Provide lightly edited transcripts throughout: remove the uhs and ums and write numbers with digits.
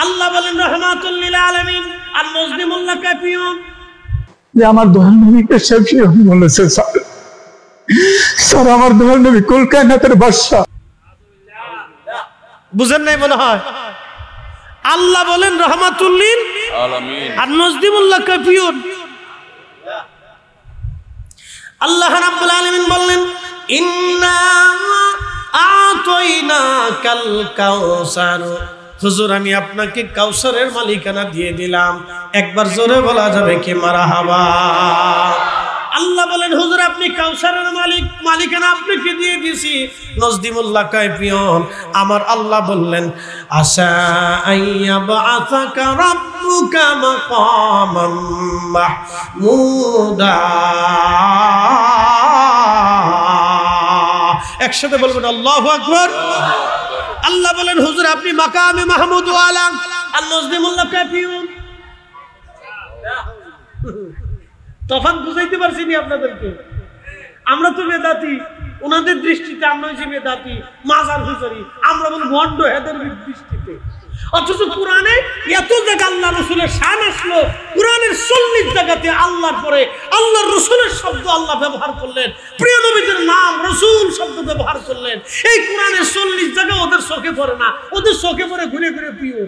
আল্লাহ বলেন রাহমাতুল লিল আলামিন আর নজদিমুল্লাহ কাফিউন যে আমার দয়াল নবীকে শেফিউ বলেছে। স্যার আমার দয়াল নবী কুল কায়নাতের বাদশা। বুঝেন নাই মনে হয়? আল্লাহ বলেন রাহমাতুল লিল আলামিন আর নজদিমুল্লাহ কাফিউন। আল্লাহ রাব্বুল আলামিন বললেন ইন্না আতাইনাকাল কাউসার। হুজুর আমি আপনাকে কাউসারের মালিকানা দিয়ে দিলাম। একবার জোরে বলা যাবে কি মারহাবা। আল্লাহ বলেন হুজুর আপনি কাউসারের মালিকানা আপনাকে দিয়ে দিয়েছি। নজদিমুল্লাহ কাফিউন আমার আল্লাহ বললেন আসা আইয়াবআসাকা রাব্বুকা মাকামান মাহমুদা। একসাথে বলবেন আল্লাহু আকবার। আল্লাহ বলেন হুজুর আপনি মাকামে মাহমুদ ওয়ালা আর নজদিমুল্লাহ কাফিউন। তখন বুঝাইতে পারছি নি আপনাদেরকে? আমরা তো বেদাতি, ওনাদের দৃষ্টিতে আমরা হচ্ছে বেদাতি, মাজার হুজুরি, আমরা বলি ভণ্ড হেদের দৃষ্টিতে। অথচ কোরআনে এত জায়গা আল্লাহ রসুলের শান আসলো, কোরআনের 40 জায়গাতে আল্লাহর পরে আল্লাহর রসুলের শব্দ আল্লাহ ব্যবহার করলেন, প্রিয় নবীদের নাম রসুল শব্দ ব্যবহার করলেন। এই কোরআনের 40 জায়গা ওদের চোখে পড়ে না, ওদের চোখে পড়ে ঘুরে ঘুরে প্রিয়।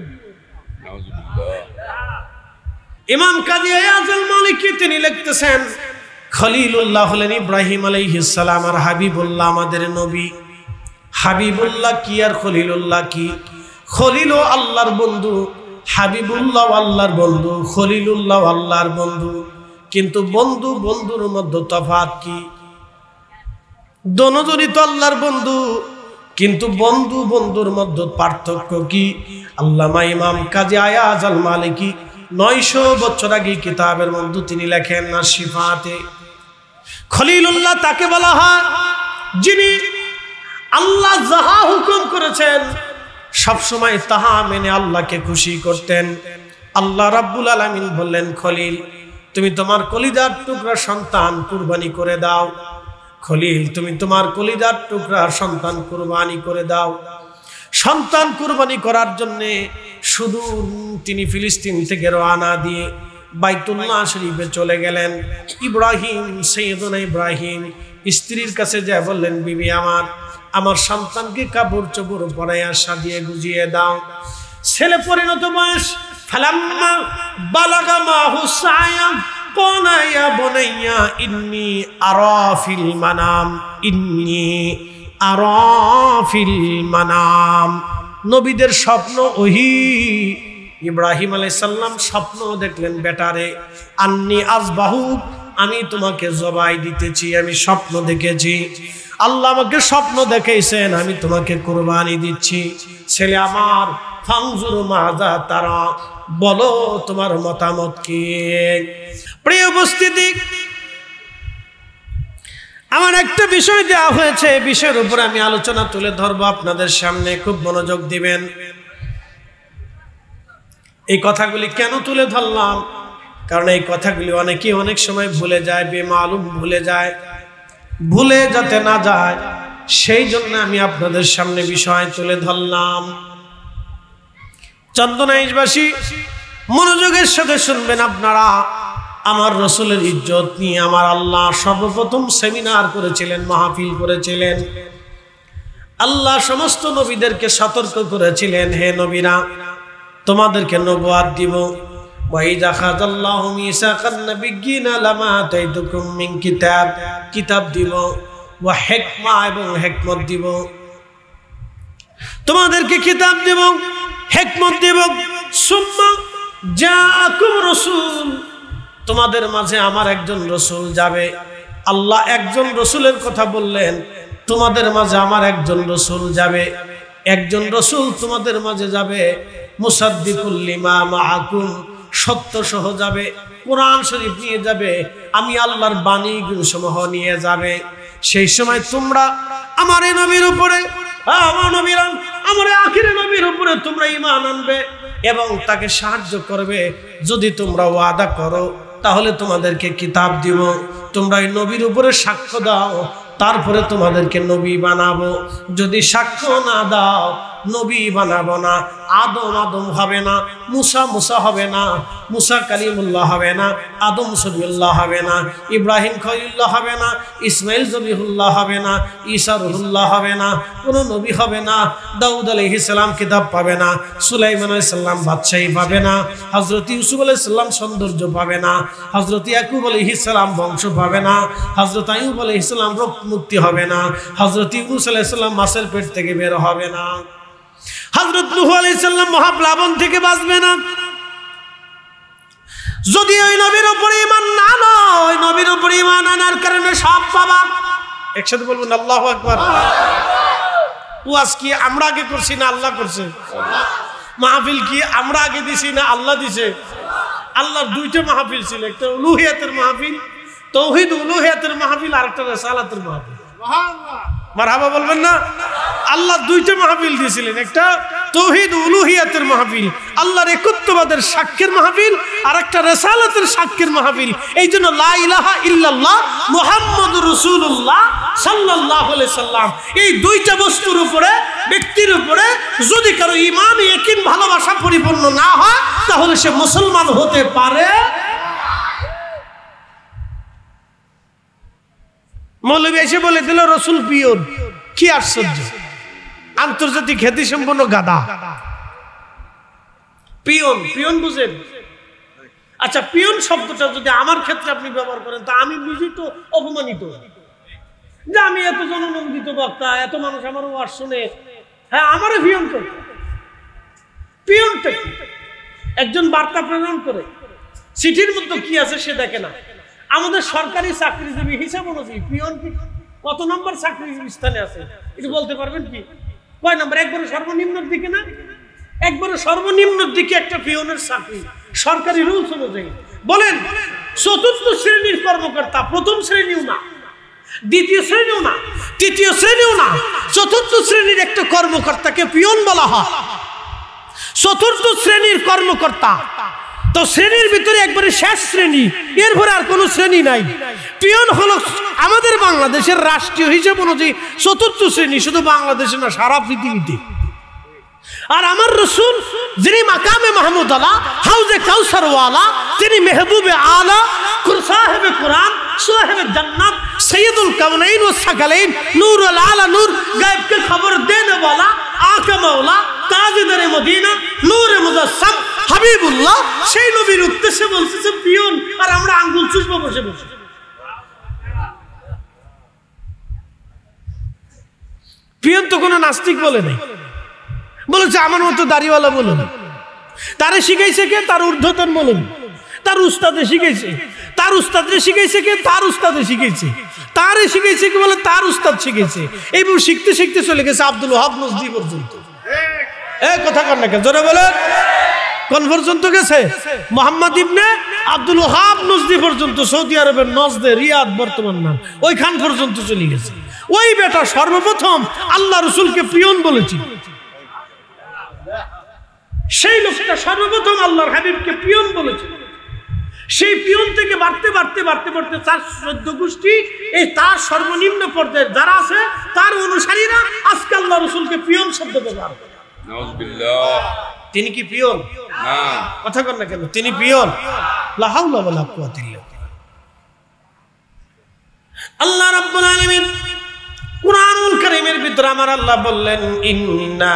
ইমাম কাজী আয়াজুল মালিকি তিনি লিখতেছেন খলিলুল্লাহ হলেন ইব্রাহিম আলাইহিস সালাম আর হাবিবুল্লাহ আমাদের নবী। হাবিবুল্লাহ কি আর খলিলুল্লাহ কি? খলিল আল্লাহর বন্ধু, হাবিবুল্লাহ আল্লাহর বন্ধু, খলিলুল্লাহ আল্লাহর বন্ধু। কিন্তু বন্ধু বন্ধুর মধ্যে তফাৎ কি? দোনোজনই তো আল্লাহর বন্ধু, কিন্তু বন্ধু বন্ধুর মধ্যে পার্থক্য কি? আল্লামা ইমাম কাজী আয়াজুল মালিকি 900 বছর আগে কিতাবের মধ্যে তিনি লেখেন না সিফাতে খলিলুল্লাহ তাকে বলা হয় যিনি আল্লাহ যাহা হুকুম করেছেন সবসময় তাহা মেনে আল্লাহকে খুশি করতেন। আল্লাহ রাব্বুল আলামিন বললেন খলিল তুমি তোমার কলিজার টুকরা সন্তান কুরবানি করে দাও। খলিল তুমি তোমার কলিজার টুকরা সন্তান কুরবানি করে দাও। সন্তান কুরবানি করার জন্য শুধু তিনি ফিলিস্তিন থেকে রওনা দিয়ে বাইতুল্লাহ শরীফে চলে গেলেন। ইব্রাহিম সাইয়েদনা ইব্রাহিম স্ত্রীর কাছে যায় বললেন বিবি আমার সন্তানকে কাপড় চোপড় পরাইয়া সাজিয়ে গুজিয়ে দাও। ছেলে পরিণত বয়স ফালাম্মা বালাগা মাহু সায়া ক্বালা ইয়া বুনাইয়া ইন্নী আরা ফিল মানাম। নবীদের স্বপ্ন ওহি। ইব্রাহিম আলাইহিস সালাম স্বপ্ন দেখলেন বেটারে আন্নী আযবাহু আমি তোমাকে জবাই দিতেছি, আমি স্বপ্ন দেখেছি। আল্লাহ আমাকে স্বপ্ন দেখাইছেন আমি তোমাকে কুরবানি দিচ্ছি। ছেলে আমার ফানজুর মাযা তারা বলো তোমার মতামত কি? প্রিয় উপস্থিতি আমার একটা বিষয় দেওয়া হয়েছে, বিষয়ের উপর আমি আলোচনা তুলে ধরবো আপনাদের সামনে, খুব মনোযোগ দিবেন। এই কথাগুলি কেন তুলে ধরলাম? কারণ এই কথাগুলি অনেকেই অনেক সময় ভুলে যায়, বেমালুম ভুলে যায়। ভুলে যাতে না যায় সেই জন্য আমি আপনাদের সামনে বিষয় তুলে ধরলাম। চন্দনাইশবাসী মনোযোগের সাথে শুনবেন আপনারা। আমার রসুলের ইজ্জত নিয়ে আমার আল্লাহ সর্বপ্রথম সেমিনার করেছিলেন, মাহফিল করেছিলেন। আল্লাহ সমস্ত নবীদেরকে সতর্ক করেছিলেন, হে নবীরা তোমাদেরকে নবুয়াত দিব। ওয়াইযা খাযাল্লাহু মিসাকান নাবিয়্যিনা লামা আতাইতুকুম মিন কিতাব দিব, ওয়া হিকমা এবং হিকমত দিব। তোমাদেরকে কিতাব দিব, হিকমত দিব। সুম্মা জাআকুম রাসূল তোমাদের মাঝে আমার একজন রসুল যাবে। আল্লাহ একজন রসুলের কথা বললেন, তোমাদের মাঝে আমার একজন রসুল যাবে। একজন রসুল তোমাদের মাঝে যাবে, মুসাদ্দিকুল লিমা মাআকুম সত্য সহ যাবে, কোরআন শরীফ নিয়ে যাবে, আমি আল্লাহর বাণী সমূহ নিয়ে যাবে। সেই সময় তোমরা আমার এই নবীর উপরে, আমার নবীরা আমার আখিরের নবীর উপরে তোমরা ঈমান আনবে এবং তাকে সাহায্য করবে। যদি তোমরা ওয়াদা করো তাহলে তোমাদেরকে কিতাব দিব। তোমরা এই নবীর উপরে সাক্ষ্য দাও, তারপরে তোমাদেরকে নবী বানাবো। যদি সাক্ষ্য না দাও নবী বানাবো না, আদম আদম হবে না, মুসা মুসা হবে না, মুসা কালিমুল্লাহ হবে না, আদম সবিউল্লাহ হবে না, ইব্রাহিম খলিলুল্লাহ হবে না, ইসমাইল জবিহুল্লাহ হবে না, ঈসা রুহুল্লাহ হবে না, কোনো নবী হবে না, দাউদ আলাইহিস সালাম কিতাব পাবে না, সুলাইমান আলাইহিস সালাম বাদশাহী পাবে না, হযরত ইউসুফ আলাইহিস সালাম সৌন্দর্য পাবে না, হযরত ইয়াকুব আলাইহিস সালাম বংশ পাবে না, হযরত আইয়ুব আলাইহিস সালাম রোগ মুক্তি হবে না, হযরত ইউনূস আলাইহিস সালাম মাছের পেট থেকে বের হবে না, হযরত নূহ আলাইহিস সালাম মহাপ্লাবন থেকে বাঁচবে না। যদি ওই নবীর উপর ঈমান না আনো, ওই নবীর উপর ঈমান আনার কারণে সব পাবা। একসাথে বলবেন আল্লাহু আকবার। ওয়াজ কি আমরা আগে করছি না আল্লাহ করছে? মাহফিল কি আমরা আগে দিছি না আল্লাহ দিছে? আল্লাহর দুইটা মাহফিল ছিল, একটা উলুহিয়াতের মাহফিল, তাওহীদ উলুহিয়াতের মাহফিল, আর একটা রিসালাতের মাহফিল। সুবহানাল্লাহ, মারহাবা বলবেন না? আল্লাহ দুইটা মাহফিল দিয়েছিলেন, একটা তাওহীদ উলুহিয়াতের মাহফিল, আল্লাহর একত্ববাদের সাক্ষ্যের মাহফিল, আর একটা রিসালাতের সাক্ষ্যের মাহফিল। এইজন্য লা ইলাহা ইল্লাল্লাহ মুহাম্মাদুর রাসূলুল্লাহ সাল্লাল্লাহু আলাইহি সাল্লাম, এই দুইটা বস্তুর উপরে, ব্যক্তির উপরে যদি কারো ঈমান, ইয়াকিন, ভালোবাসা পরিপূর্ণ না হয়, তাহলে সে মুসলমান হতে পারে। মৌলবী এসে বলে দিল রসুল পিয়ন। কি আশ্চর্য! আন্তর্জাতিক খ্যাতি সম্পন্ন গাদা। পিয়ন, পিয়ন বুঝেন? আচ্ছা, পিয়ন শব্দটা যদি আমার ক্ষেত্রে আপনি ব্যবহার করেন, তা আমি নিজেই তো অপমানিত যে আমি এত জননন্দিত বক্তা, এত মানুষ আমার ওয়াজ শুনে, হ্যাঁ আমারও পিয়ন করে। পিয়নটা কি? একজন বার্তা প্রেরণ করে, চিঠির মধ্যে কি আছে সে দেখে না। আমাদের সরকারি চাকরিজীবী হিসাব অনুযায়ী পিয়ন কত নম্বর চাকরিজীবী স্থানে আছে এটা বলতে পারবেন কি? কয় নম্বর? একবারে সর্বনিম্নের দিকে না? একবারে সর্বনিম্নের দিকে একটা পিয়নের চাকরি সরকারি রুলস অনুযায়ী। বলেন, চতুর্থ শ্রেণীর কর্মকর্তা, প্রথম শ্রেণীও না, দ্বিতীয় শ্রেণীও না, তৃতীয় শ্রেণীও না, চতুর্থ শ্রেণীর একটা কর্মকর্তাকে পিয়ন বলা হয়। চতুর্থ শ্রেণীর কর্মকর্তা তো শ্রেণীর ভিতরে একবারে শেষ শ্রেণী, এরপরে আর কোনো শ্রেণী নাই। পিয়ন হলো আমাদের বাংলাদেশের রাষ্ট্রীয় হিসাব অনুযায়ী চতুর্থ শ্রেণী, শুধু বাংলাদেশে না, সারা পৃথিবীতে। আর আমার রাসূল যিনি মাকামে মাহমুদ আলা, হাউজে কাউসার ওয়ালা, তিনি মেহবুবে আলা, সাহেবে কোরআন, সাহেবে জান্নাত, সৈয়দুল কাউনাইন ওয়াস সাকালাইন, নূরুল আলা নূর, গায়বকে খবর দেনে ওয়ালা, আকা মাওলা, তাজদারে মদিনা, নূরে মুজাসসাম, হাবিবুল্লাহ, সেই নবীর উদ্দেশ্যে বলতেছে পিয়ন, আর আমরা আঙ্গুল চুষবো বসে বসে। পিয়ন তো কোনো নাস্তিক বলে নাই, বলেছে আমার মতো দাড়িওয়ালা বলুন। তারে শিখাইছে কে? তার ঊর্ধ্বতন বলুন। তার উস্তাদে শিখাইছে, তার উস্তাদে শিখাইছে কে? তার উস্তাদে শিখাইছে, তারে শিখাইছে কে? বলে তার উস্তাদ শিখাইছে। এইভাবে শিখতে শিখতে চলে গেছে আব্দুল ওয়াহাব নজদি পর্যন্ত। এই কথা কর না কেন, জোরে বলেন। কোন পর্যন্ত গেছে? মুহাম্মদ ইবনে আব্দুল ওয়াহাব নজদি পর্যন্ত, সৌদি আরবের নজদে, রিয়াদ বর্তমান নাম, ওইখান পর্যন্ত চলে গেছে। ওই বেটা সর্বপ্রথম আল্লাহ রসুলকে পিয়ন বলেছে। সেই লোকটা সর্বপ্রথম আল্লাহর হাবিবকে পিয়ন বলেছে। সেই পিয়ন থেকে বাড়তে বাড়তে বাড়তে বাড়তে তার 14 গোষ্ঠী, এই তার সর্বনিম্ন পর্যায়ে যারা আছে তার অনুসারীরা আজকে আল্লাহ রসুলকে পিয়ন শব্দ ব্যবহার করে। নাউযুবিল্লাহ। তিনি কি পিয়ন? না। কথা কর না কেন? তিনি পিয়ন। লা হাওলা ওয়ালা কুওয়াতা ইল্লা বিল্লাহ। আল্লাহ রাব্বুল আলামিন কুরআনুল কারীমের ভিতরে আমার আল্লাহ বললেন, ইন্না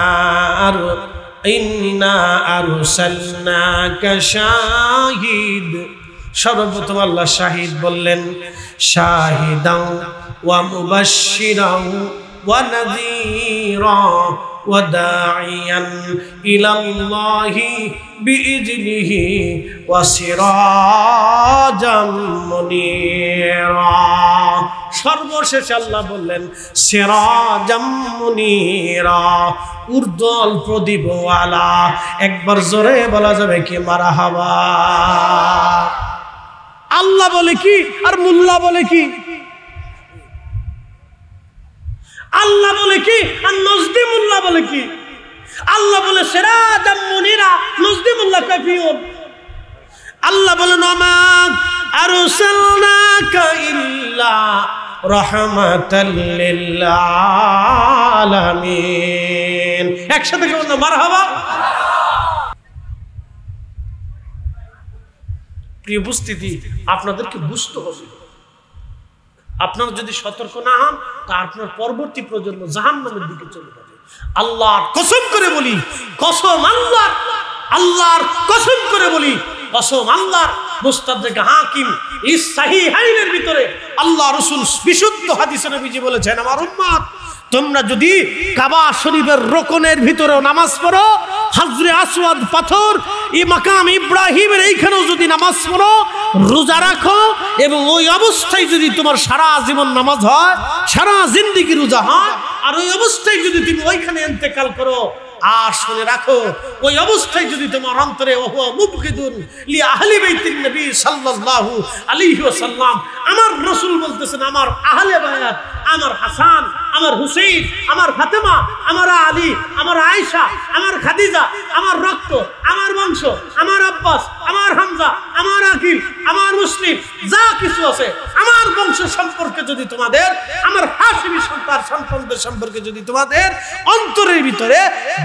আরসালনাকা শাহিদ। সর্বপ্রথম আল্লাহ শাহিদ বললেন, শাহিদাও ওয়া মুবাশশিরাও ওয়া নাযীরা ওয়া দাঈয়ান ইলাল্লাহি বিইজনিহি ওয়া সিরাজাম মুনীরা। সর্বশেষ আল্লাহ বললেন সিরাজাম মুনীরা, উর্দল প্রদীপওয়ালা। একবার জোরে বলা যাবে কি মারহাবা? আল্লাহ বলে কি আর মোল্লা বলে কি? আল্লাহ বলে কি আর নজদি মোল্লা বলে কি? আল্লাহ বলে সিরাজাম মুনীরা, নজদি মোল্লা কয় পিয়ন। আল্লাহ বলেন ওমা আরসালনাকা ইল্লা রাহমাতাল লিল আলামিন। আমিন। একসাথে কেমন না মারহাবা। প্রিয় উপস্থিতি, আপনাদেরকে বুঝতে হবে, আপনারা যদি সতর্ক না হন তা আপনার পরবর্তী প্রজন্ম জাহান্নামের দিকে চলে যাবে। আল্লাহর কসম করে বলি, কসম আল্লাহর, আল্লাহর কসম করে বলি, কসম আল্লাহর, মুস্তাদরাক হাকিম এই সাহিহাইনের ভিতরে আল্লাহ রাসূল বিশুদ্ধ হাদিসে নবীজি বলেছেন, আমার উম্মত তোমরা যদি কাবা শরীফের রোকনের ভিতরেও নামাজ পড়ো, হাজরে আসওয়াদ পাথর এই মাকাম ইব্রাহিমের এইখানেও যদি নামাজ পড়ো, রোজা রাখো, এবং ওই অবস্থায় যদি তোমার সারা জীবন নামাজ হয়, সারা জিন্দেগি রোজা হয়, আর ওই অবস্থায় যদি তুমি ওইখানে ইন্তেকাল করো, আর শুনে রাখো ওই অবস্থায় যদি তোমার অন্তরে ওহুয়া মুবগিদুন লি আহলি বাইতিন নবী সাল্লাল্লাহু আলাইহি ওয়াসাল্লাম, আমার রাসূল বলতেছেন আমার আহলে বায়াত, আমার হাসান, আমার হুসাইন, আমার ফাতেমা, আমার আলী, আমার আয়েশা, আমার খাদিজা, আমার রক্ত, আমার বংশ, আমার আব্বাস, আমার হামজা, আমার আকিল, আমার মুসলিম, যা কিছু আছে আমার বংশ সম্পর্কে যদি তোমাদের, আমার হাশিমি সন্তানদের সম্পর্কে যদি তোমাদের অন্তরের ভিতরে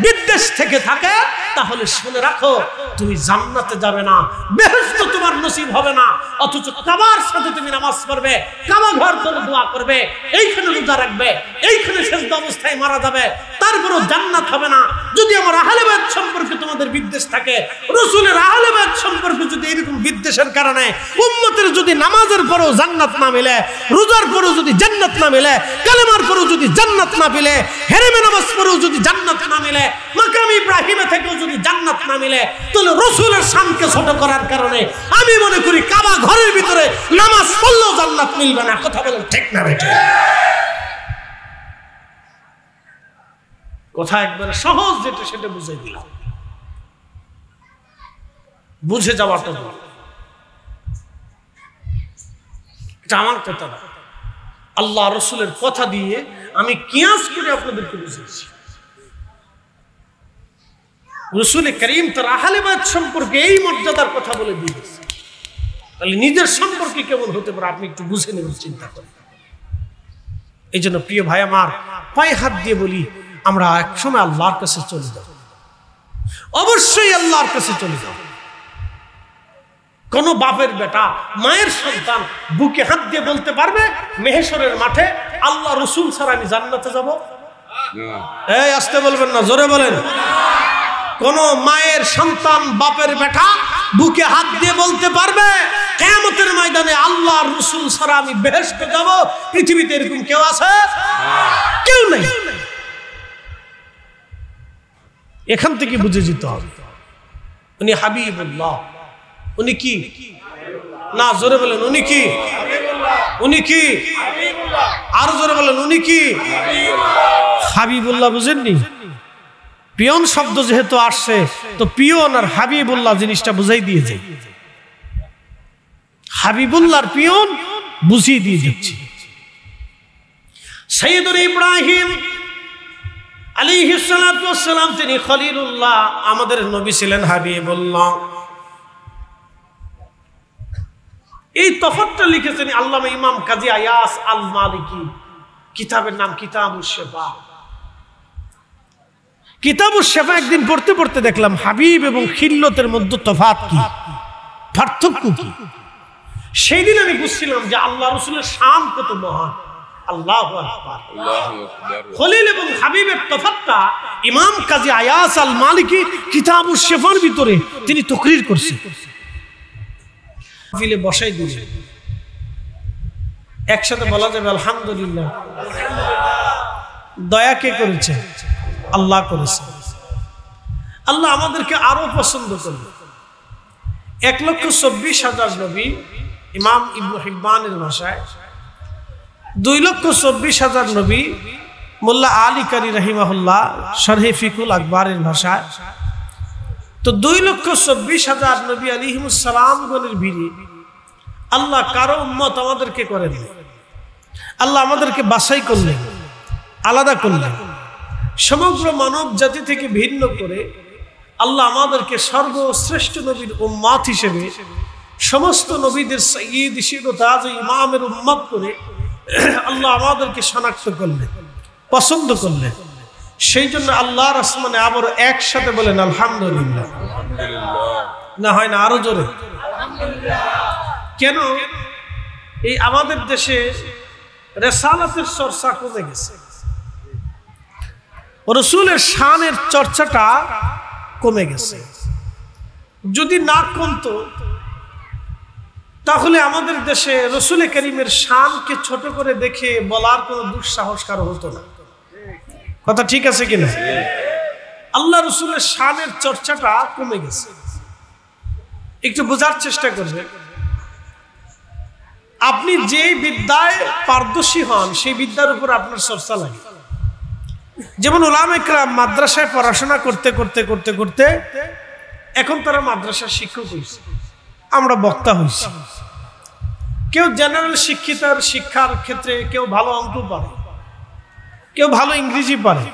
বিদ্বেষ থেকে থাকে, তাহলে শুনে রাখো তুমি জান্নাতে যাবে না, বেহেশত তোমার নসিব হবে না। অথচ কাবার সাথে তুমি নামাজ পড়বে, কাবা ঘর ধরে দোয়া করবে, এইখানে রোজা রাখবে, এইখানে সেজদা অবস্থায় মারা যাবে, তারপরও জান্নাত হবে না। যদি আমার আহলে বাইত সম্পর্কে তোমাদের বিদ্বেষ থাকে, রাসূলের আহলে বাইত সম্পর্কে যদি এরকম বিদ্বেষের কারণে উম্মতের যদি নামাজের পরেও জান্নাত না মিলে, রোজার পরেও যদি জান্নাত না মিলে, কালেমার পরেও যদি জান্নাত না মিলে, হেরেমে নামাজ পরেও যদি জান্নাত না মিলে, মাকাম ইব্রাহিমে থেকেও যদি জান্নাত না মিলে, তাহলে রাসূলের শানকে ছোট করার কারণে আমি মনে করি কাবা ঘরের ভিতরে নামাজ পড়লেও জান্নাত মিলবে না। কথা বলেন ঠিক না বেঠিক? কথা একবারে সহজ, যেটা সেটা বুঝাই দিলাম, বুঝে যাওয়াটা এটা আমার কথা না, আল্লাহ রাসূলের কথা দিয়ে আমি কিয়াস করে আপনাদেরকে বুঝিয়েছি। রাসূল করিম তার আহলে বাইত সম্পর্কে এই মর্যাদার কথা বলে দিয়েছে, তাহলে নিজের সম্পর্কে কেমন হতে পারে আপনি একটু বুঝে নেবেন, চিন্তা করেন। এই জন্য প্রিয় ভাই আমার, পায়ে হাত দিয়ে বলি, আমরা একসময় আল্লাহর কাছে চলে যাব, অবশ্যই আল্লাহর কাছে চলে যাব। কোন বাপের বেটা, মায়ের সন্তান বুকে হাত দিয়ে বলতে পারবে মেহেশরের মাঠে আল্লাহ রাসূল ছাড়া আমি জান্নাতে যাব? এই আসতে বলবেন না, জোরে বলেন। কোন মায়ের সন্তান, বাপের বেটা বুকে হাত দিয়ে বলতে পারবে কিয়ামতের ময়দানে আল্লাহ রাসূল ছাড়া আমি বেহেশতে যাব? পৃথিবীতে এরকম কেউ আছে? কেউ নেই। এখান থেকে বুঝে যেতে হবে উনি হাবিবুল্লাহ। উনি কি না, জোরে বলেন উনি কি? উনি কি? আরো জোরে বলেন উনি কি? হাবিবুল্লাহ। বুঝেননি? পিয়ন শব্দ যেহেতু আসছে, তো পিয়ন আর হাবিবুল্লাহ জিনিসটা বুঝাই দিয়ে যায়। হাবিবুল্লাহর পিয়ন বুঝিয়ে দিয়ে যাচ্ছি। সাইয়্যিদুনা ইব্রাহিম আলাইহিস সালাতু ওয়াস সালাম, তিনি খলিলুল্লাহ, আমাদের নবী ছিলেন হাবিবুল্লাহ। এই তফাৎটা লিখেছেন আল্লামা ইমাম কাজী আয়াস আল মালিকি, কিতাবের নাম কিতাবুশ শিফা। কিতাবুশ শিফা একদিন পড়তে পড়তে দেখলাম হাবিব এবং খিল্লতের মধ্যে তফাৎ কি, পার্থক্য কি। সেই দিন আমি বুঝছিলাম যে আল্লাহ রাসূলের শান কত মহান। আল্লাহু আকবার। খলিল এবং হাবিবের তফাৎটা ইমাম কাজী আয়াস আল মালিকি কিতাবুশ শিফার ভিতরে তিনি তাকরীর করছেন। ফিলে বসাই দিলেন, একসাথে বলা যাবে আলহামদুলিল্লাহ। দয়া কে করেছে? আল্লাহ করেছে। আল্লাহ আমাদেরকে আরো পছন্দ করলেন। 1,24,000 নবী, ইমাম ইবনে হিব্বানের ভাষায় 2,24,000 নবী, মোল্লা আলী কারি রাহিমাহুল্লাহ শরহে ফিকুল আকবরের ভাষায়। তো 2,24,000 নবী আলাইহিমুস সালাম গণের ভিড়ে আল্লাহ কারো উম্মত আমাদেরকে করেন, আল্লাহ আমাদেরকে বাছাই করলেন, আলাদা করলেন। সমগ্র মানব জাতি থেকে ভিন্ন করে আল্লাহ আমাদেরকে সর্বশ্রেষ্ঠ নবীর উম্মত হিসেবে, সমস্ত নবীদের সাইয়্যিদ শিরোতাজ ইমামের উম্মত করে আল্লাহ আমাদেরকে শনাক্ত করলেন, পছন্দ করলেন। সেই জন্য আল্লাহর আসমানে আবার একসাথে বলেন আলহামদুলিল্লাহ। না হয় না আরো জোরে? কেন? এই আমাদের দেশে রিসালাতের চর্চা কমে গেছে, রাসূলের শানের চর্চাটা কমে গেছে। যদি না কমতো তাহলে আমাদের দেশে রাসূল কারীমের শানকে ছোট করে দেখে বলার কোনো দুঃসাহস কারো হতো না। কথা ঠিক আছে কিনা? আল্লাহ রাসূলের শানের চর্চাটা কমে গেছে। একটু বোঝার চেষ্টা করবেন। আপনি যে বিদ্যায় পারদর্শী হন সেই বিদ্যার উপর আপনার চর্চা লাগে। যেমন উলামা ইকরাম মাদ্রাসায় পড়াশোনা করতে করতে করতে করতে এখন তারা মাদ্রাসার শিক্ষক হয়েছে, আমরা বক্তা হয়েছি। কেউ জেনারেল শিক্ষিতার শিক্ষার ক্ষেত্রে কেউ ভালো অঙ্ক পারে, কেউ ভালো ইংরেজি পারে,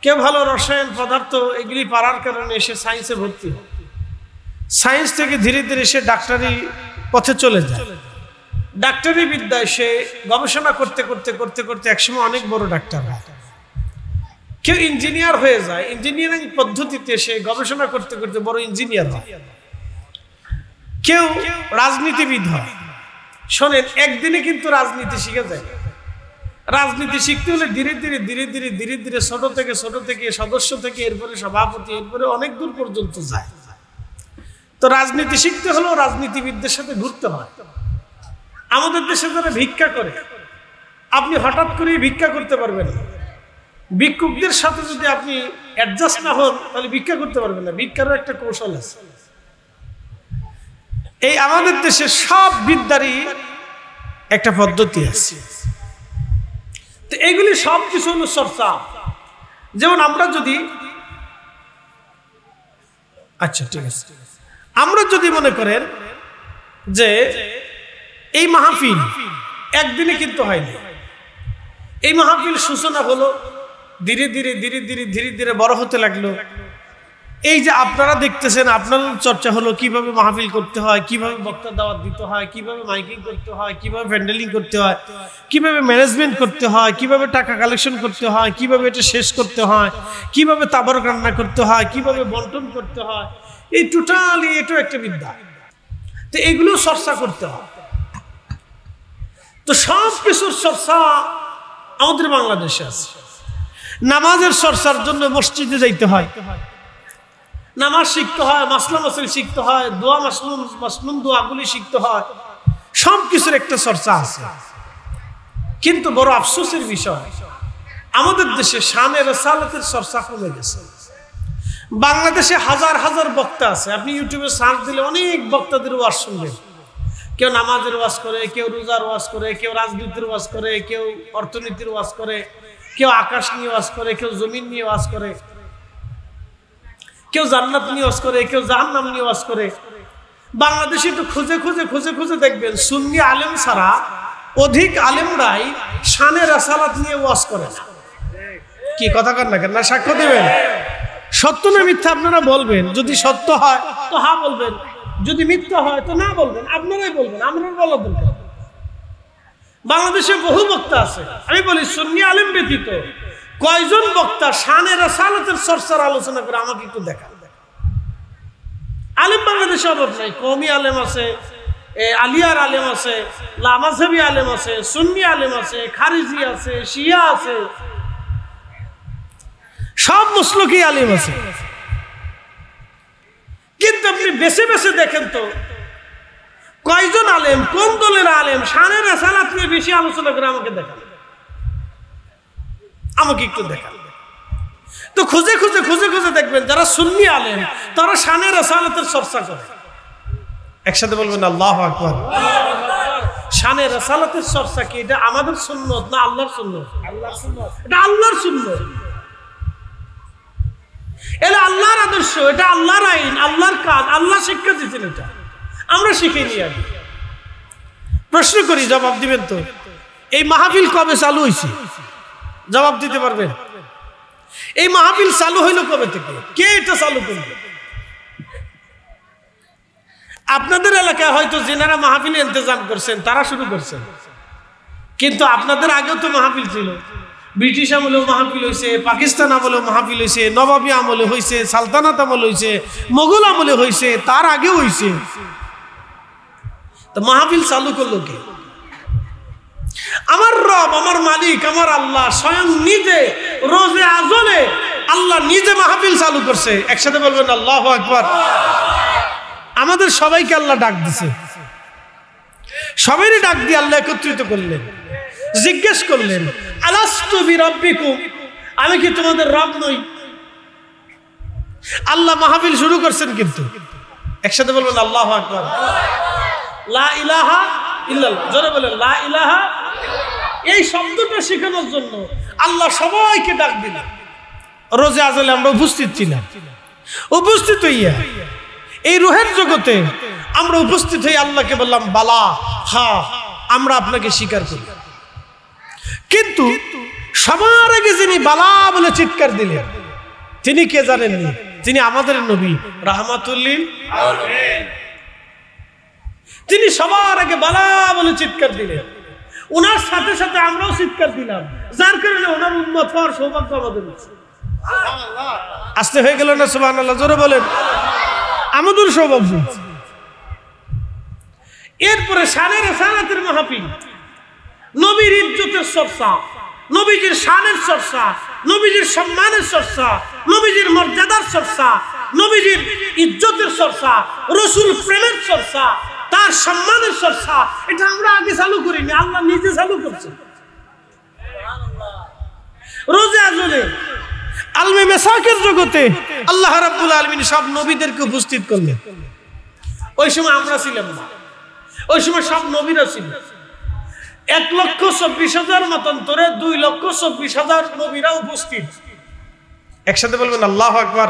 কেউ ভালো রসায়ন পদার্থ এগুলি পারার কারণে এসে সায়েন্সে ভর্তি হয়। সায়েন্স থেকে ধীরে ধীরে সে ডাক্তারি পথে চলে যায়। ডাক্তারি বিদ্যায় সে গবেষণা করতে করতে করতে করতে একসময় অনেক বড় ডাক্তার হয়। কেউ ইঞ্জিনিয়ার হয়ে যায়, ইঞ্জিনিয়ারিং পদ্ধতিতে সে গবেষণা করতে করতে বড় ইঞ্জিনিয়ার হয়। কেউ রাজনীতিবিদ হয়। শোনেন, একদিনে কিন্তু রাজনীতি শিখে যায়। রাজনীতি শিখতে হলে ধীরে ধীরে ধীরে ধীরে ধীরে ধীরে ছোট থেকে সদস্য থেকে এরপরে সভাপতি, এরপরে অনেক দূর পর্যন্ত যায়। তো রাজনীতি শিখতে হলেও রাজনীতিবিদদের সাথে ঘুরতে হয়। আমাদের দেশে যারা ভিক্ষা করে, আপনি হঠাৎ করে ভিক্ষা করতে পারবেন না। ভিক্ষুকদের সাথে যদি আপনি অ্যাডজাস্ট না হন তাহলে ভিক্ষা করতে পারবেন না। ভিক্ষারও একটা কৌশল আছে। এই আমাদের দেশে সব বিদ্যারই একটা পদ্ধতি আছে। তো এগুলি সব কিছু হলো চর্চা। যেমন আমরা যদি, আচ্ছা ঠিক আছে, আমরা যদি মনে করেন যে এই মাহফিল একদিনে কিন্তু হয়নি, এই মাহফিল সূচনা হলো, ধীরে ধীরে ধীরে ধীরে ধীরে ধীরে বড় হতে লাগলো। এই যে আপনারা দেখতেছেন, আপনার চর্চা হলো কিভাবে মাহফিল করতে হয়, কিভাবে বক্তা দাওয়াত দিতে হয়, কিভাবে মাইকিং করতে হয়, কিভাবে প্যান্ডেলিং করতে হয়, কিভাবে ম্যানেজমেন্ট করতে হয়, কিভাবে টাকা কালেকশন করতে হয়, কিভাবে এটা শেষ করতে হয়, কিভাবে তাবারক রান্না করতে হয়, কিভাবে বন্টন করতে হয়। এই টোটালি এটাও একটা বিদ্যা। তো এগুলো চর্চা করতে হয়। তো সব কিছুর চর্চা আমাদের বাংলাদেশে আছে। নামাজের চর্চার জন্য মসজিদে যাইতে হয়, নামাজ শিখতে হয়, মাসলা মাসিল শিখতে হয়, দোয়া মাসনুন দোয়াগুলি শিখতে হয়। সব কিছুর একটা চর্চা আছে। কিন্তু বড় আফসোসের বিষয়, আমাদের দেশে শানে রিসালাতের চর্চা কমে গেছে। বাংলাদেশে হাজার হাজার বক্তা আছে। আপনি ইউটিউবে সার্চ দিলে অনেক বক্তাদের ওয়াজ শুনবেন। কেউ নামাজের ওয়াজ করে, কেউ রোজার ওয়াজ করে, কেউ রাজনীতির ওয়াজ করে, কেউ অর্থনীতির ওয়াজ করে, কেউ আকাশ নিয়ে ওয়াজ করে, কেউ জমিন নিয়ে ওয়াজ করে, কেউ জান্নাত নিয়ে ওয়াজ করে, কেউ জাহান্নাম নিয়ে ওয়াজ করে। বাংলাদেশে তো খুঁজে খুঁজে খুঁজে খুঁজে দেখবেন সুন্নি আলেম ছাড়া অধিক আলেমরাই শানে রিসালাত নিয়ে ওয়াজ করে না। কি কথা কর না কেন? না সাক্ষ্য দেবেন? সত্য না মিথ্যা আপনারা বলবেন। যদি সত্য হয় তো হ্যাঁ বলবেন, যদি মিথ্যা হয় তো না বলবেন। আপনারাই বলবেন, আমরা বলার দরকার। বাংলাদেশে বহু বক্তা আছে। আমি বলি সুন্নি আলেম ব্যতীত কয়জন বক্তা শানে রিসালাতের চর্চার আলোচনা করে আমাকে একটু দেখান। আলেম বাংলাদেশে অভাব নাই। কওমি আলেম আছে, আলিয়ার আলেম আছে, লামাযহাবী আলেম আছে, সুন্নি আলেম আছে, খারিজি আছে, শিয়া আছে, সব মুসলকি আলেম আছে। কিন্তু আপনি বেছে বেছে দেখেন তো কয়জন আলেম, কোন দলের আলেম শানে রিসালাত নিয়ে বেশি আলোচনা করে আমাকে দেখান, আমাকে একটু দেখান। তো খুঁজে খুঁজে খুঁজে খুঁজে দেখবেন যারা সুন্নি আলেম তারা শানে রিসালাতের চর্চা করে। একসাথে বলবেন আল্লাহু আকবার। শানে রিসালাতের চর্চা কি এটা আমাদের সুন্নত না আল্লাহর সুন্নত? আল্লাহর সুন্নত। এটা আল্লাহর সুন্নত, এটা আল্লাহর আদর্শ, এটা আল্লাহর আইন, আল্লাহর কাজ, আল্লাহ শিক্ষা দিয়েছেন। এটা আমরা শিখে নিয়ে আসি। প্রশ্ন করি, জবাব দিবেন তো? এই মাহফিল কবে চালু হয়েছে? জবাব দিতে পারবেন? এই মাহফিল চালু হইল কবে থেকে? কে এটা চালু করবে? আপনাদের এলাকায় হয়তো যেনারা মাহফিল ইন্তজাম করছেন তারা শুরু করছেন, কিন্তু আপনাদের আগেও তো মাহফিল ছিল। ব্রিটিশ আমলেও মাহফিল হয়েছে, পাকিস্তান আমলেও মাহফিল হয়েছে, নবাবী আমলে হয়েছে, সালতানাত আমলে হয়েছে, মোগল আমলে হয়েছে, তার আগেও হয়েছে। তো মাহফিল চালু করলো কে? আমার রব, আমার মালিক, আমার আল্লাহ স্বয়ং নিজে রোজে আজলে আল্লাহ নিজে মাহফিল চালু করছে। একসাথে বলবেন আল্লাহু আকবার। আমাদের সবাইকে আল্লাহ ডাক দিছে, সবাইকে ডাক দিয়ে আল্লাহ একত্রিত করলেন, জিজ্ঞেস করলেন আলাস্তু বিরাব্বিকুম, আমি কি তোমাদের রব নই? আল্লাহ মাহফিল শুরু করছেন, কিন্তু একসাথে বলবেন আল্লাহু আকবার। লা ইলাহা ইল্লাল্লাহ, জোরে বলেন লা ইলাহা। এই শব্দটা শেখানোর জন্য আল্লাহ সবাইকে ডাক দিলেন। রোজে আজলে আমরা উপস্থিত ছিলাম, উপস্থিত হইয়া এই রুহের জগতে আমরা উপস্থিত হয়ে আল্লাহকে বললাম বালা, হ্যাঁ আমরা আপনাকে স্বীকার করি। কিন্তু সবার আগে যিনি বালা বলে চিৎকার দিলেন তিনি কে জানেননি? তিনি আমাদের নবী রাহমাতুল লিল আলামিন। তিনি সবার আগে বালা বলে চিৎকার দিলেন, ওনার সাথে সাথে আমরাও চিৎকার দিলাম, যার কারণে ওনার উম্মত হওয়ার সৌভাগ্য আমাদের হয়েছে। আসতে হয়ে গেল না? সুবহানাল্লাহ, জোরে বলেন। আমাদের সৌভাগ্য। এরপরে শানের রিসালাতের মাহফিল, নবীর ইজ্জতের চর্চা, নবীজির শানের চর্চা, নবীজির সম্মানের চর্চা, নবীজির মর্যাদার চর্চা, নবীজির ইজ্জতের চর্চা, রাসূল প্রেমের চর্চা, তার সম্মানের চর্চা। এটা আমরা আগে চালু করিনি, আল্লাহ নিজে চালু করছেন। রোজে আজলে আলমে মেসাকের জগতে আল্লাহ রাব্বুল আলামিন সব নবীদেরকে উপস্থিত করলেন। ওই সময় আমরা ছিলাম না, ওই সময় সব নবীরা ছিল। 1,24,000 মতান্তরে 2,24,000 নবীরা উপস্থিত। একসাথে বলবেন আল্লাহু আকবার।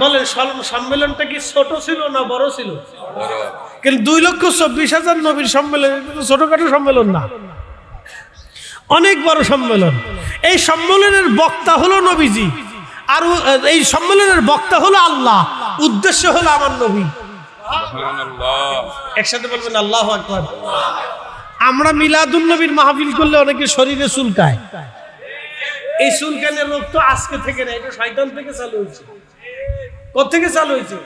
বলেন সম্মেলনটা কি ছোট ছিল না বড় ছিল? কিন্তু 2,24,000 নবীর সম্মেলন ছোটখাটো সম্মেলন না, অনেক বড় সম্মেলন। এই সম্মেলনের বক্তা হলো নবীজি, আর এই সম্মেলনের বক্তা হলো আল্লাহ, উদ্দেশ্য হলো আমার নবী। একসাথে বলবেন আল্লাহু আকবার। আমরা মিলাদুন নবীর মাহফিল করলে অনেকে শরীরে চুলকায়। এই চুলকানের রোগ তো আজকে থেকে না, এটা শয়তান থেকে চালু হয়েছে। কোথেকে চালু হয়েছে?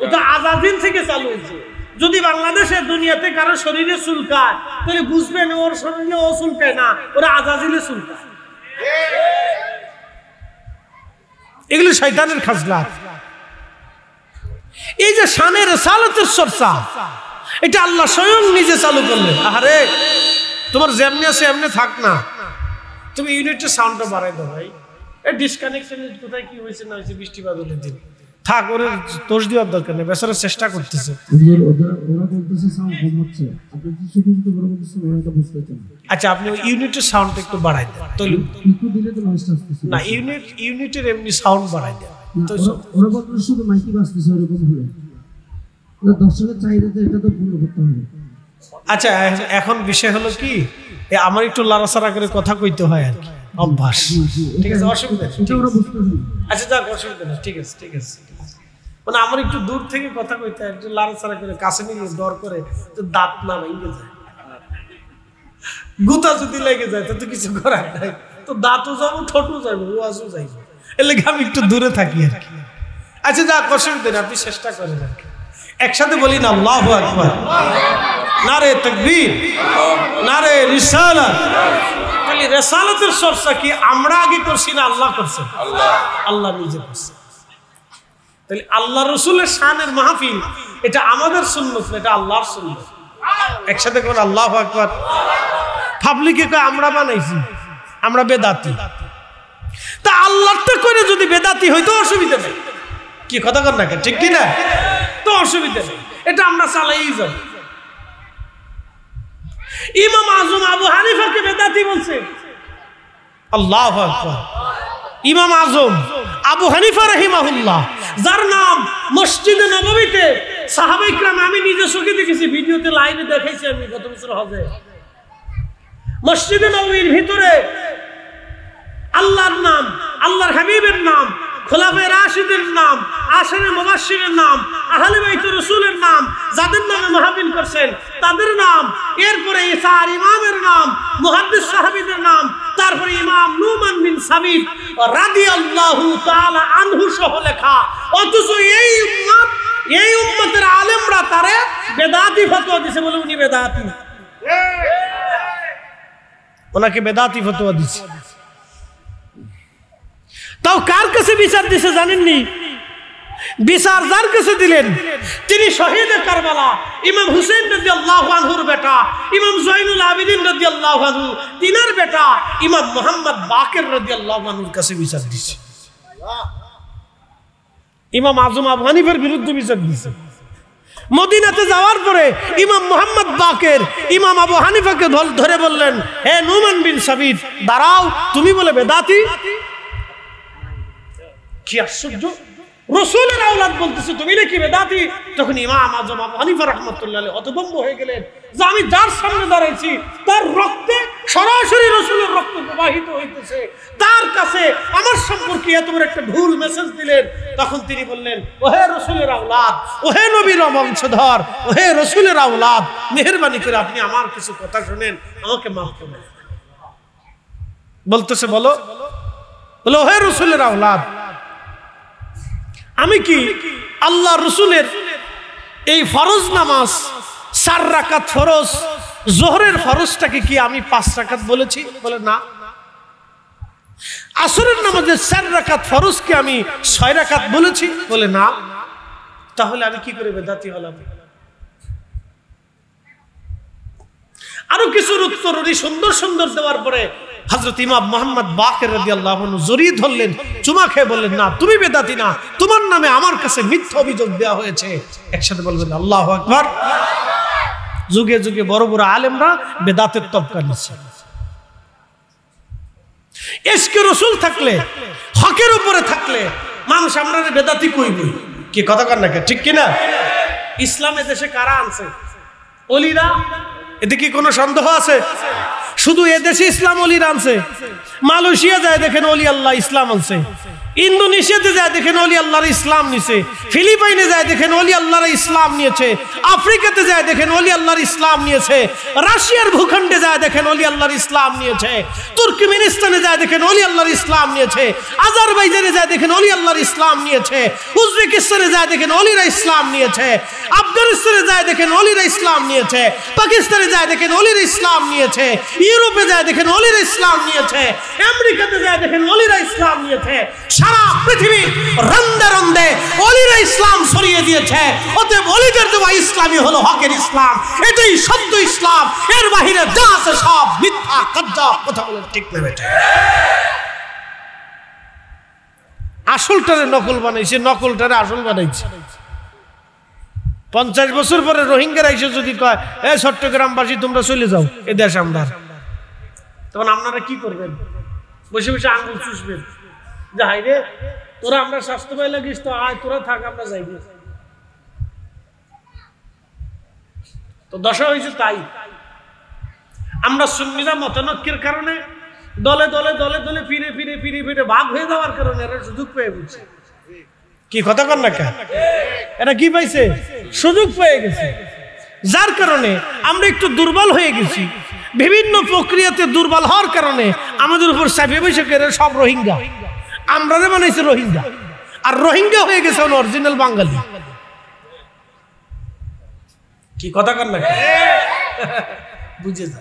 ওটা আজাদিন থেকে চালু হয়েছে। যদি বাংলাদেশে দুনিয়াতে কারো শরীরে চুলকায় তাহলে বুঝবেন ওর শরীরে ও চুলকায় না, ওরা আজাজিলে চুলকায়। এগুলো শয়তানের খাসলাত। এই যে শানের রিসালাতের চর্চা, এটা আল্লাহ স্বয়ং নিজে চালু করলেন। আরে তোমার যেমনি আছে এমনি থাক না, তুমি ইউনিটের সাউন্ডটা বাড়াই দাও ভাই। এই ডিসকানেকশন কোথায় কি হয়েছে না হয়েছে বৃষ্টি বাদলের দিন, থাক, ওরে দোষ দেওয়ার দরকার নেই, বেচারা চেষ্টা করতেছে। আচ্ছা আপনি ইউনিটের সাউন্ডটা একটু বাড়াই দেন, না ইউনিটের এমনি সাউন্ড বাড়াই দেন। আচ্ছা এখন বিষয় হলো কি, আমার একটু লাড়াচাড়া করে কথা কইতে হয় আর কি, অভ্যাস। ঠিক আছে, অসুবিধা নেই। আচ্ছা যাক, অসুবিধা নেই, ঠিক আছে ঠিক আছে। মানে আমার একটু দূর থেকে কথা কইতে হয়, একটু লাড়াচাড়া করে, কাছে নিয়ে ডর করে তো দাঁত না ভেঙে যায়, গুতা যদি লেগে যায় তো কিছু করার নাই, তো দাঁতও যাবো, ঠোঁটও যাবো, ওয়াজও যাইবো, এর লেগে আমি একটু দূরে থাকি আর কি। আচ্ছা যাক, অসুবিধা নেই, আপনি চেষ্টা করেন আর কি। একসাথে বলি না আল্লাহু আকবার, নারে তাকবীর, নারে রিসালাত। তাহলে রিসালাতের চর্চা কি আমরা আগে করছি না আল্লাহ করছেন? আল্লাহ নিজে করছেন। তাহলে আল্লাহ রাসূলের শানের মাহফিল এটা আমাদের সুন্নাত না, এটা আল্লাহর সুন্নাত। একসাথে কোন আল্লাহু আকবার। পাবলিকে কয় আমরা বানাইছি, আমরা বেদাতি। তা আল্লাহটা করে যদি বেদাতি হইতো অসুবিধা নেই, কি কথা কর না, ঠিক কি না? তো অসুবিধা নেই, এটা আমরা চালাই যাব। ইমাম আজম আবু হানিফাকে বেদাতি বলছে, আল্লাহু আকবার। ইমাম আজম আবু হানিফা রাহিমাহুল্লাহ, যার নাম মসজিদে নববীতে সাহাবায়ে কিরাম, আমি নিজে চোখে দেখেছি, ভিডিওতে লাইভে দেখাইছি আমি গত বছর হজে, মসজিদে নববীর ভিতরে আল্লাহর নাম, আল্লাহর হাবিবের নাম, খোলাফায়ে রাশিদের নাম, আশারে মুবাশশিরের নাম, আহলে বাইত রাসূলের নাম, যাদের নামে মাহফিল করছেন তাদের নাম, এরপরে চার ইমামের নাম, মুহাদ্দিস সাহাবীদের নাম, তারপরে ইমাম নুমান বিন সাবিত রাদিয়াল্লাহু তাআলা আনহু সহ লেখা। অথচ এই উম্মতের আলেমরা তারে বেদাতি ফতোয়া দিছে বলে উনি বেদাতি, ওনাকে বেদাতি ফতোয়া দিছে। তাও কার কাছে বিচার দিছে জানেননি? বিচার যার কাছে দিলেন তিনি শহীদ কারবালা ইমাম হুসেন রাদিয়াল্লাহু আনহুর বেটা ইমাম জয়নুল আবেদিন রাদিয়াল্লাহু আনহু, তিনার বেটা ইমাম মুহাম্মদ বাকের রাদিয়াল্লাহু আনহুর কাছে বিচার দিছে। ইমাম আজম আবু হানিফার বিরুদ্ধে বিচার দিছে। মদিনাতে যাওয়ার পরে ইমাম মুহাম্মদ বাকের ইমাম আবু হানিফাকে ধরে বললেন, হে নুমান বিন সাবিত, দাঁড়াও, তুমি বলে বেদাতি। কি আশ্চর্য! রাসূলের আওলাদ বলতেছে তুমি নাকি বেদাতি। তখন ইমাম আজম আবু হানিফা রাহমাতুল্লাহ আলাইহি হতভম্ব হয়ে গেলেন যে আমি যার সামনে দাঁড়াইছি তার রক্তে সরাসরি রাসূলের রক্ত প্রবাহিত হইতেছে, তার কাছে আমার সম্পর্কে এত বড় একটা ভুল মেসেজ দিলেন। তখন তিনি বললেন, ওহে রাসূলের আওলাদ, ওহে নবীর বংশধর, ওহে রাসূলের আওলাদ, মেহেরবানি করে আপনি আমার কিছু কথা শুনেন, আমাকে মাফ করুন। বলতেছে বলো, বলো ওহে রাসূলের আওলাদ, আমি কি আল্লাহ রসুলের এই ফরজ নামাজ 4 রাকাত ফরজ, জোহরের ফরজটাকে কি আমি 5 রাকাত বলেছি? বলে না। আসরের নামাজের 4 রাকাত ফরজকে আমি 6 রাকাত বলেছি? বলে না। তাহলে আমি কি করে বেদাতি হলাম? আরো কিছুর উত্তর উনি সুন্দর সুন্দর দেওয়ার পরে হযরত ইমাম মুহাম্মদ বাকের রাদিয়াল্লাহু আনহু জড়িয়ে ধরলেন, চুমা খেয়ে বললেন, না, তুমি বেদাতি না, তোমার নামে আমার কাছে মিথ্যা অভিযোগ দেওয়া হয়েছে। একসাথে বলবেন আল্লাহু আকবার। যুগে যুগে বড় বড় আলেমরা বেদাতের তবকা নিচ্ছে। ইশকে রাসূল থাকলে, হকের উপরে থাকলে মানুষ আমরা বেদাতি কইবে। কি কথা কর না, ঠিক কিনা? ইসলামে দেশে কারা আনছে? ওলিরা। এতে কি কোনো সন্দেহ আছে? শুধু এদেশে ইসলাম ওলিরা আনছে? মালয়েশিয়া যায় দেখেন ওলি আল্লাহ ইসলাম আনছে, ইন্দোনেশিয়াতে যায় দেখেন ওলি আল্লাহর ইসলাম নিছে, ফিলিপাইনে যায় দেখেন ওলি আল্লাহর ইসলাম নিয়েছে, আফ্রিকাতে যায় দেখেন ওলি আল্লাহর ইসলাম নিয়েছে, রাশিয়ার ভূখণ্ডে যায় দেখেন ওলি আল্লাহর ইসলাম নিয়েছে, তুর্কমেনিস্তানে যায় দেখেন ওলি আল্লাহর ইসলাম নিয়েছে, আজারবাইজানে যায় দেখেন ওলি আল্লাহর ইসলাম নিয়েছে, উজবেকিস্তানে যায় দেখেন ওলিরা ইসলাম নিয়েছে, আফগানিস্তানে যায় দেখেন ওলিরা ইসলাম নিয়েছে, পাকিস্তানে যায় দেখেন ওলিরা ইসলাম নিয়েছে, ইউরোপে যায় দেখেন ওলিরা ইসলাম নিয়েছে, আমেরিকাতে যায় দেখেন ওলিরা ইসলাম নিয়েছে। সারা পৃথিবী রন্দে রন্দে ওলিরা ইসলাম ছড়িয়ে দিয়েছে। অতএব ওলিদের দেওয়া ইসলামই হলো হকের ইসলাম, এটাই সত্য ইসলাম। এর বাহিরে যা আছে সব মিথ্যা কাজ্জাব। কথা বলেন ঠিক না বেটা? আসলটারে নকল বানাইছে, নকলটারে আসল বানাইছে। 50 বছর পরে রোহিঙ্গারা এসে যদি কয়, এ চট্টগ্রামবাসী তোমরা চলে যাও, এ দেশ আমরা, তখন আপনারা কি করবেন? বসে বসে আঙ্গুল চুষবেন যে হাই রে, তোরা আমরা স্বাস্থ্য পাই লাগিস, তো আয় তোরা থাক, আমরা যাই। তো দশা হয়েছে তাই। আমরা সুন্নিরা মতানৈক্যের কারণে দলে দলে দলে দলে ফিরে ফিরে ফিরে ফিরে ভাগ হয়ে যাওয়ার কারণে এরা সুযোগ পেয়ে গেছে। কি কথা কর না কেন? এরা কি পাইছে? সুযোগ পেয়ে গেছে। যার কারণে আমরা একটু দুর্বল হয়ে গেছি। বিভিন্ন প্রক্রিয়াতে দুর্বল হওয়ার কারণে আমাদের উপর চাপিয়ে বসে গেলে সব রোহিঙ্গা, আমরা বানাইছে রোহিঙ্গা, আর রোহিঙ্গা হয়ে গেছে অরিজিনাল বাঙালি। কি কথা কর না, বুঝে যা।